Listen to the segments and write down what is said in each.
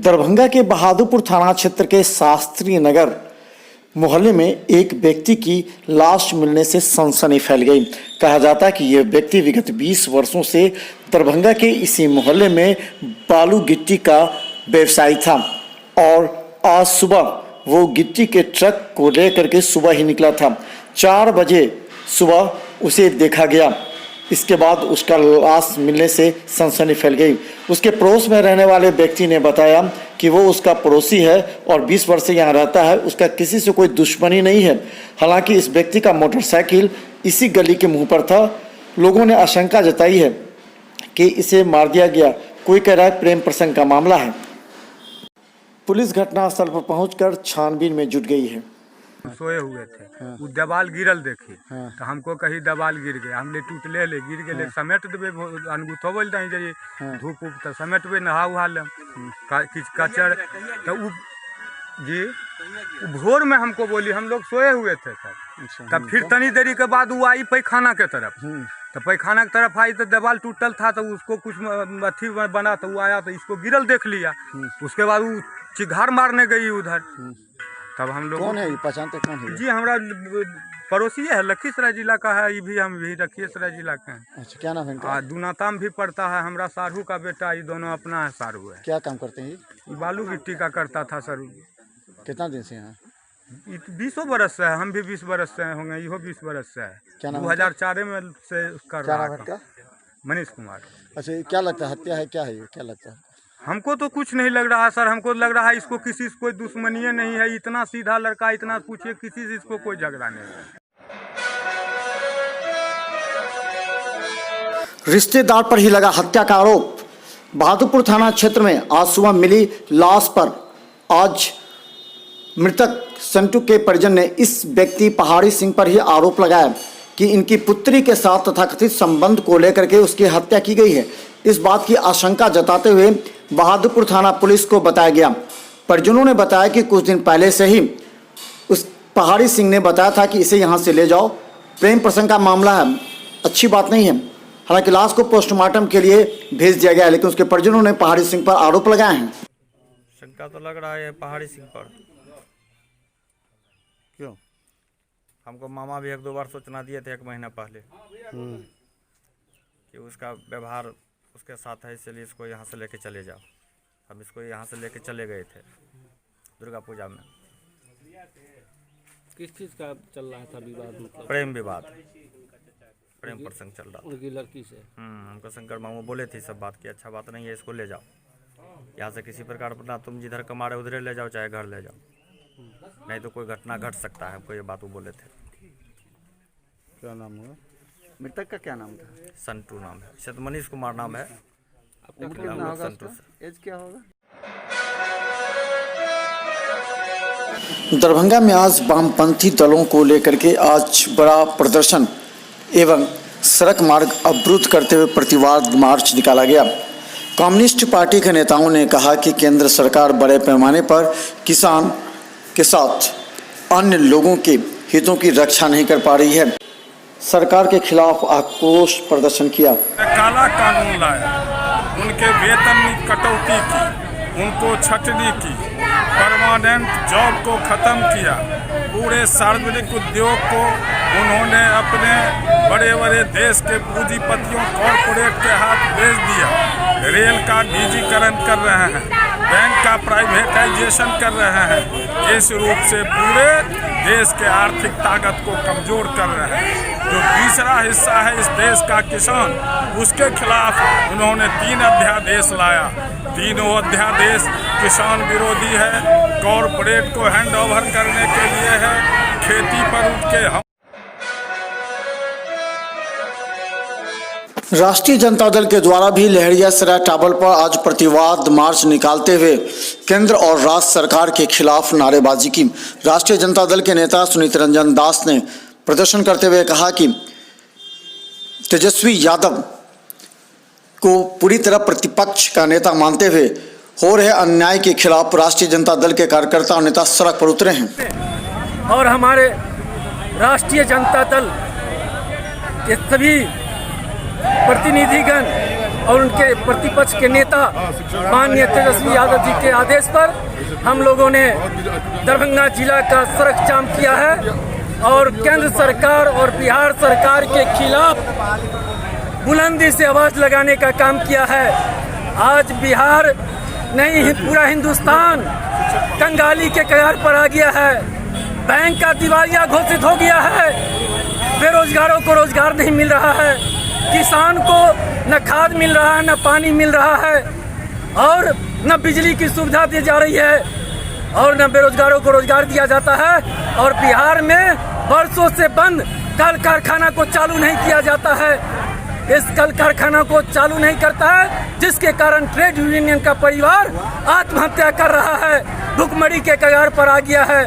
दरभंगा के बहादुरपुर थाना क्षेत्र के शास्त्री नगर मोहल्ले में एक व्यक्ति की लाश मिलने से सनसनी फैल गई। कहा जाता है कि यह व्यक्ति विगत 20 वर्षों से दरभंगा के इसी मोहल्ले में बालू गिट्टी का व्यवसायी था और आज सुबह वो गिट्टी के ट्रक को लेकर के सुबह ही निकला था। 4 बजे सुबह उसे देखा गया। इसके बाद उसका लाश मिलने से सनसनी फैल गई। उसके पड़ोस में रहने वाले व्यक्ति ने बताया कि वो उसका पड़ोसी है और 20 वर्ष से यहाँ रहता है। उसका किसी से कोई दुश्मनी नहीं है। हालांकि इस व्यक्ति का मोटरसाइकिल इसी गली के मुंह पर था। लोगों ने आशंका जताई है कि इसे मार दिया गया। कोई कह रहा है प्रेम प्रसंग का मामला है। पुलिस घटनास्थल पर पहुंचकर छानबीन में जुट गई है। सोए हुए थे। वो दबाल गिरल देखी तो हमको कहीं दबाल गिर गया, हमने टूटले ले गिर गए समेट देवे अनगुथोबल नहीं जाइए धूप उप तो समेटबे नहा उहा ले कचर तो जी भोर में हमको बोली हम लोग सोए हुए थे सर। तब फिर तनी देरी के बाद वो आई पैखाना के तरफ तो पैखाना की तरफ आई तो दीवार टूटल था तो उसको कुछ अथी बना तो वो आया तो इसको गिरल देख लिया। उसके बाद वो चिघार मारने गई उधर। तब हम लोग कौन है पहचानते कौन है? जी हमारा पड़ोसी है, लखीसराय जिला का है। ये भी हम भी लखीसराय जिला के हैं। अच्छा क्या नाम है इनका? दूनाताम भी पड़ता है। हमारा सारू का बेटा, ये दोनों अपना है। सारू है। क्या काम करते हैं ये बालू गिट्टी का करता था सर। कितना दिन से यहाँ? 20 बरस से है। हम भी 20 बरस से होंगे, इहो 20 बरस से है। क्या नाम? 2004 में से कर रहा है। मनीष कुमार। अच्छा क्या लगता है हत्या है क्या है ये क्या लगता है? हमको तो कुछ नहीं लग रहा सर। हमको लग रहा है इसको किसी से कोई दुश्मनी नहीं है। इतना सीधा लड़का, इतना पूछिए किसी से इसको कोई झगड़ा नहीं है। रिश्तेदार पर ही लगा हत्या का आरोप। बहादुरपुर थाना क्षेत्र में आज सुबह मिली लाश पर आज मृतक संटू के परिजन ने इस व्यक्ति पहाड़ी सिंह पर ही आरोप लगाया कि इनकी पुत्री के साथ तथाकथित संबंध को लेकर के उसकी हत्या की गई है। इस बात की आशंका जताते हुए बहादुरपुर थाना पुलिस को बताया गया। परिजनों ने बताया कि कुछ दिन पहले से ही उस पहाड़ी सिंह ने बताया था कि इसे यहां से ले जाओ, प्रेम प्रसंग का मामला है, अच्छी बात नहीं है। हालांकि लाश को पोस्टमार्टम के लिए भेज दिया गया, लेकिन उसके परिजनों ने पहाड़ी सिंह पर आरोप लगाए हैं। शंका तो लग रहा है पहाड़ी सिंह पर। क्यों? हमको मामा भी 1-2 बार सूचना दिए थे 1 महीना पहले कि उसका व्यवहार उसके साथ है, इसलिए इसको यहाँ से लेके चले जाओ। हम इसको यहाँ से लेके चले गए थे दुर्गा पूजा में। किस चीज़ का चल रहा था विवाद? मतलब प्रेम विवाद, प्रेम प्रसंग चल रहा था उनकी लड़की से। हमको शंकर मामू बोले थे सब बात की अच्छा बात नहीं है, इसको ले जाओ यहाँ से। किसी प्रकार अपना तुम जिधर कमा रहे उधर ले जाओ, चाहे घर ले जाओ, नहीं तो कोई घटना घट सकता है। हमको ये बात वो बोले थे। क्या नाम हुआ मृतक का? क्या नाम था? संटू नाम है। शायद मनीष कुमार नाम है। संटू से। एज क्या होगा? दरभंगा में आज वामपंथी दलों को लेकर के आज बड़ा प्रदर्शन एवं सड़क मार्ग अवरुद्ध करते हुए प्रतिवाद मार्च निकाला गया। कम्युनिस्ट पार्टी के नेताओं ने कहा कि केंद्र सरकार बड़े पैमाने पर किसान के साथ अन्य लोगों के हितों की रक्षा नहीं कर पा रही है। सरकार के खिलाफ आक्रोश प्रदर्शन किया। काला कानून लाया, उनके वेतन में कटौती की, उनको छटनी की, परमानेंट जॉब को खत्म किया, पूरे सार्वजनिक उद्योग को उन्होंने अपने बड़े बड़े देश के पूंजीपतियों कॉरपोरेट के हाथ बेच दिया। रेल का निजीकरण कर रहे हैं, बैंक का प्राइवेटाइजेशन कर रहे हैं। इस रूप से पूरे देश के आर्थिक ताकत को कमजोर कर रहे हैं। जो तीसरा हिस्सा है इस देश का किसान, उसके खिलाफ उन्होंने 3 अध्यादेश लाया। तीनों अध्यादेश किसान विरोधी है, कॉरपोरेट को हैंड ओवर करने के लिए है, खेती पर उनके राष्ट्रीय जनता दल के द्वारा भी लहरियासराय टावर पर आज प्रतिवाद मार्च निकालते हुए केंद्र और राज्य सरकार के खिलाफ नारेबाजी की। राष्ट्रीय जनता दल के नेता सुनीत रंजन दास ने प्रदर्शन करते हुए कहा कि तेजस्वी यादव को पूरी तरह प्रतिपक्ष का नेता मानते हुए हो रहे अन्याय के खिलाफ राष्ट्रीय जनता दल के कार्यकर्ता और नेता सड़क पर उतरे हैं। और हमारे राष्ट्रीय जनता दल के सभी प्रतिनिधिगण और उनके प्रतिपक्ष के नेता माननीय तेजस्वी यादव जी के आदेश पर हम लोगों ने दरभंगा जिला का सड़क जाम किया है और केंद्र सरकार और बिहार सरकार के खिलाफ बुलंदी से आवाज लगाने का काम किया है। आज बिहार नहीं, पूरा हिंदुस्तान कंगाली के कगार पर आ गया है। बैंक का दिवालिया घोषित हो गया है। बेरोजगारों को रोजगार नहीं मिल रहा है। किसान को न खाद मिल रहा है, न पानी मिल रहा है और न बिजली की सुविधा दी जा रही है और न बेरोजगारों को रोजगार दिया जाता है। और बिहार में वर्षों से बंद कल कारखाना को चालू नहीं किया जाता है। इस कल कारखाना को चालू नहीं करता है, जिसके कारण ट्रेड यूनियन का परिवार आत्महत्या कर रहा है, भुखमरी के कगार पर आ गया है।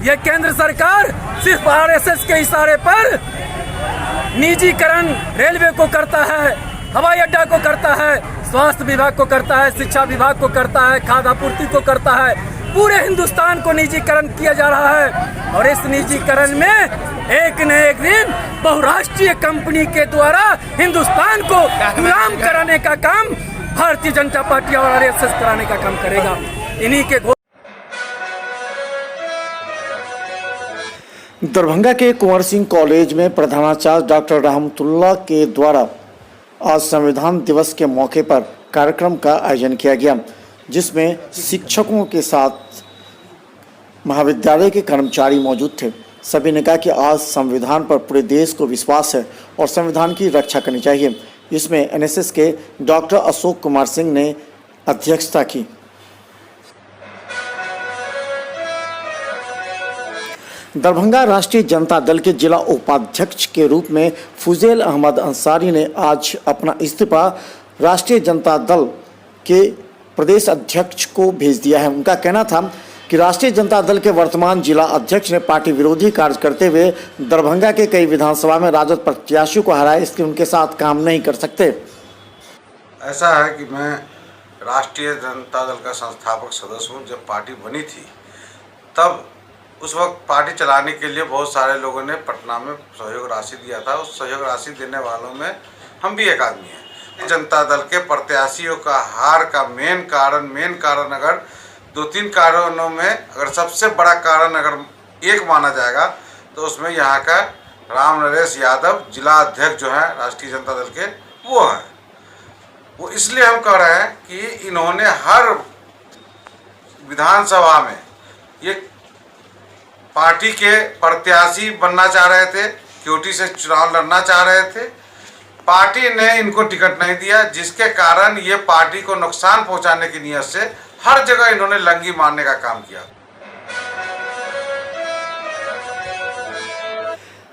यह केंद्र सरकार सिर्फ आरएसएस के इशारे पर निजीकरण रेलवे को करता है, हवाई अड्डा को करता है, स्वास्थ्य विभाग को करता है, शिक्षा विभाग को करता है, खाद्य आपूर्ति को करता है। पूरे हिंदुस्तान को निजीकरण किया जा रहा है और इस निजीकरण में एक न एक दिन बहुराष्ट्रीय कंपनी के द्वारा हिंदुस्तान को गुलाम कराने का काम भारतीय जनता पार्टी और आरएसएस कराने का काम करेगा। इन्हीं के दरभंगा के कुंवर सिंह कॉलेज में प्रधानाचार्य डॉक्टर रहमतुल्लाह के द्वारा आज संविधान दिवस के मौके पर कार्यक्रम का आयोजन किया गया, जिसमें शिक्षकों के साथ महाविद्यालय के कर्मचारी मौजूद थे। सभी ने कहा कि आज संविधान पर पूरे देश को विश्वास है और संविधान की रक्षा करनी चाहिए। इसमें एनएसएस के डॉक्टर अशोक कुमार सिंह ने अध्यक्षता की। दरभंगा राष्ट्रीय जनता दल के जिला उपाध्यक्ष के रूप में फुजैल अहमद अंसारी ने आज अपना इस्तीफा राष्ट्रीय जनता दल के प्रदेश अध्यक्ष को भेज दिया है। उनका कहना था कि राष्ट्रीय जनता दल के वर्तमान जिला अध्यक्ष ने पार्टी विरोधी कार्य करते हुए दरभंगा के कई विधानसभा में राजद प्रत्याशियों को हराया, इसलिए उनके साथ काम नहीं कर सकते। ऐसा है कि मैं राष्ट्रीय जनता दल का संस्थापक सदस्य हूँ। जब पार्टी बनी थी तब उस वक्त पार्टी चलाने के लिए बहुत सारे लोगों ने पटना में सहयोग राशि दिया था। उस सहयोग राशि देने वालों में हम भी एक आदमी हैं। जनता दल के प्रत्याशियों का हार का मेन कारण अगर 2-3 कारणों में अगर सबसे बड़ा कारण अगर एक माना जाएगा तो उसमें यहाँ का राम नरेश यादव जिला अध्यक्ष जो है राष्ट्रीय जनता दल के, वो है। वो इसलिए हम कह रहे हैं कि इन्होंने हर विधानसभा में ये पार्टी के प्रत्याशी बनना चाह रहे थे, क्योटी से चुनाव लड़ना चाह रहे थे। पार्टी ने इनको टिकट नहीं दिया, जिसके कारण ये पार्टी को नुकसान पहुंचाने की नीयत से हर जगह इन्होंने लंगी मारने का काम किया।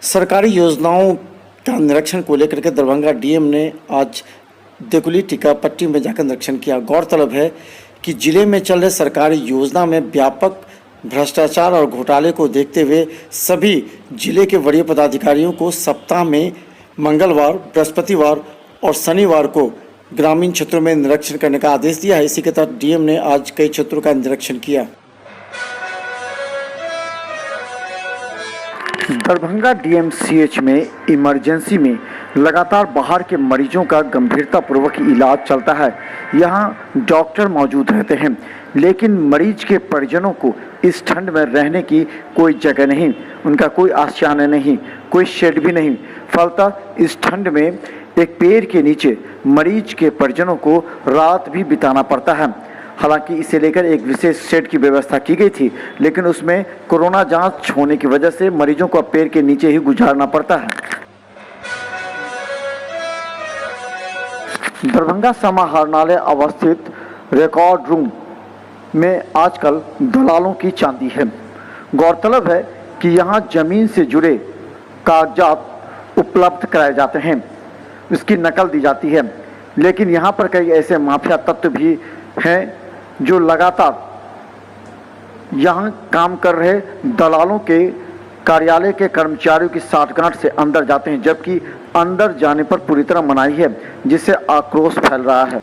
सरकारी योजनाओं का निरीक्षण को लेकर के दरभंगा डीएम ने आज देकुली टीका पट्टी में जाकर निरीक्षण किया। गौरतलब है कि जिले में चल रहे सरकारी योजना में व्यापक भ्रष्टाचार और घोटाले को देखते हुए सभी जिले के वरीय पदाधिकारियों को सप्ताह में मंगलवार, बृहस्पतिवार और शनिवार को ग्रामीण क्षेत्रों में निरीक्षण करने का आदेश दिया है। इसी के तहत डीएम ने आज कई क्षेत्रों का निरीक्षण किया। दरभंगा डीएमसीएच में इमरजेंसी में लगातार बाहर के मरीजों का गंभीरतापूर्वक इलाज चलता है। यहाँ डॉक्टर मौजूद रहते हैं, लेकिन मरीज के परिजनों को इस ठंड में रहने की कोई जगह नहीं, उनका कोई आशियाना नहीं, कोई शेड भी नहीं। फलतः इस ठंड में एक पेड़ के नीचे मरीज के परिजनों को रात भी बिताना पड़ता है। हालांकि इसे लेकर एक विशेष शेड की व्यवस्था की गई थी, लेकिन उसमें कोरोना जांच होने की वजह से मरीजों को पेड़ के नीचे ही गुजारना पड़ता है। दरभंगा समाहरणालय अवस्थित रिकॉर्ड रूम में आजकल दलालों की चांदी है। गौरतलब है कि यहाँ जमीन से जुड़े कागजात उपलब्ध कराए जाते हैं, इसकी नकल दी जाती है, लेकिन यहाँ पर कई ऐसे माफिया तत्व भी हैं जो लगातार यहाँ काम कर रहे दलालों के कार्यालय के कर्मचारियों की साठगांठ से अंदर जाते हैं, जबकि अंदर जाने पर पूरी तरह मनाही है, जिससे आक्रोश फैल रहा है।